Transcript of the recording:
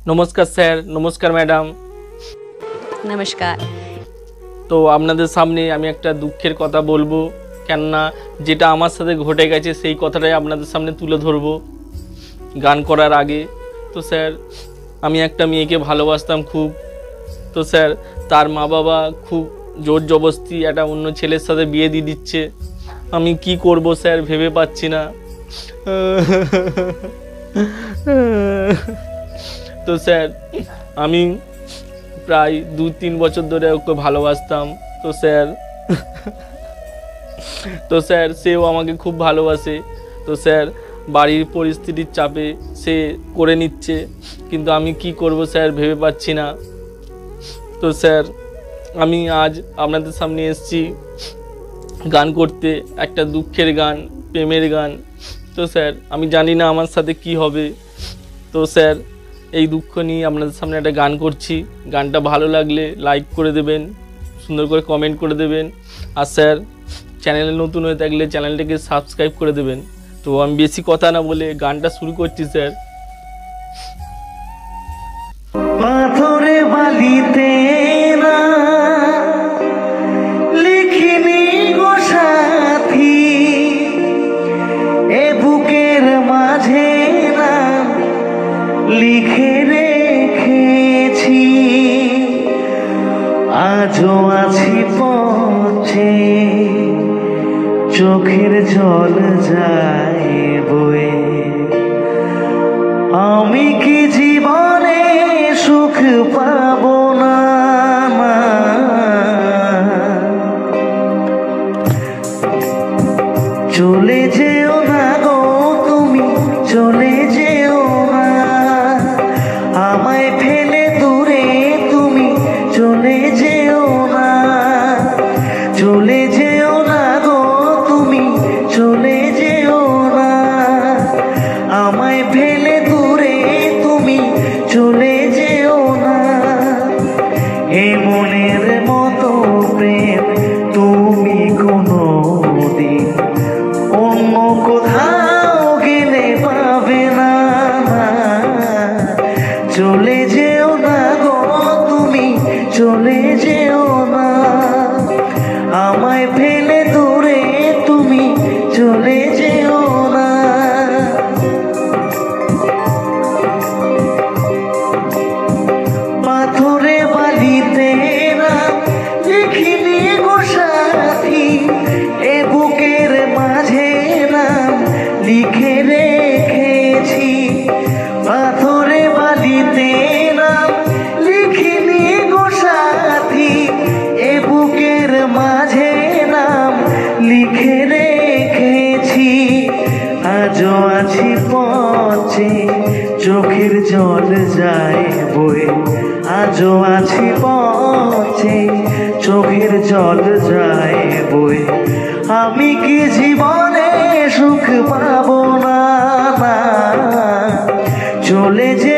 नमस्कार सर, नमस्कार मैडम। नमस्कार। तो आपनादेर सामने आमी एकटा दुःखेर कथा बोलबो, केनना जेटा आमार साथे घटे गेछे सेई कथाटाई आपनादेर सामने तुले धरबो गान करार आगे। तो सर आमी एकटा मेयेके भालोबासताम खूब। तो सर तार मा बाबा खूब जोर जबरदस्ती एकटा अन्य छेलेर साथे बिये दिये दिच्छे। आमी कि करबो सर भेबे पाচ্ছি ना। तो सर आमी प्राय 2-3 बछर धरे ओके भालोबासताम। तो सर सेও আমাকে खूब भालोबासे। तो सर बाड़ीर परिस्थितिर चापे से करे निচ্ছে, किन्तु आमी कि करब सर भेबे पाচ্ছি ना। तो सर आमी आज आपनादेर सामने एसेছি गान करते, একটা দুঃখের গান, প্রেমের গান। तो सर आमी জানি না আমার সাথে কি হবে। तो सर এই দুঃখ নিয়ে আপনাদের সামনে একটা গান করছি। গানটা ভালো লাগলে লাইক করে দেবেন, সুন্দর করে কমেন্ট করে দেবেন, আর স্যার চ্যানেলে নতুন হয়ে থাকলে চ্যানেলটাকে সাবস্ক্রাইব করে দেবেন। তো আমি বেশি কথা না বলে গানটা শুরু করছি স্যার। পাথরে বালিতে না লিখিনি গো সাথী, এ বুকের মাঝে না লিখে রেখেছি, আজও আছি পথে চোখের জল যায় বয়ে, আমি কি জীবনে সুখ পাবো না? চলে যেও না গো তুমি, চলে যেও না, আমায় ফেলে দূরে তুমি চলে যেও না, চলে যেও না গো তুমি, চলে যেও না, আমায় ফেলে দূরে তুমি চলে যেও না। এ মনের মতো প্রেম তুমি কোনোদিন অন্য কোথাও গেলে পাবে না। চলে যেও না গো তুমি, চলে যেও না, আমায় ফেলে দূরে তুমি চলে যেও না। পাথরে বালিতে না লিখিনি গো সাথী, এ বুকের মাঝে নাম লিখে রেখেছি, পাথরে বালিতে নাম লিখিনি গো সাথী, এ বুকের মাঝে নাম লিখে রেখেছি, আজও আছি পথে চোখের জল যায় বয়ে, আজও আছি পথে চোখের জল যায় বয়ে, আমি কি জীবনে সুখ পাবো না? চলে যে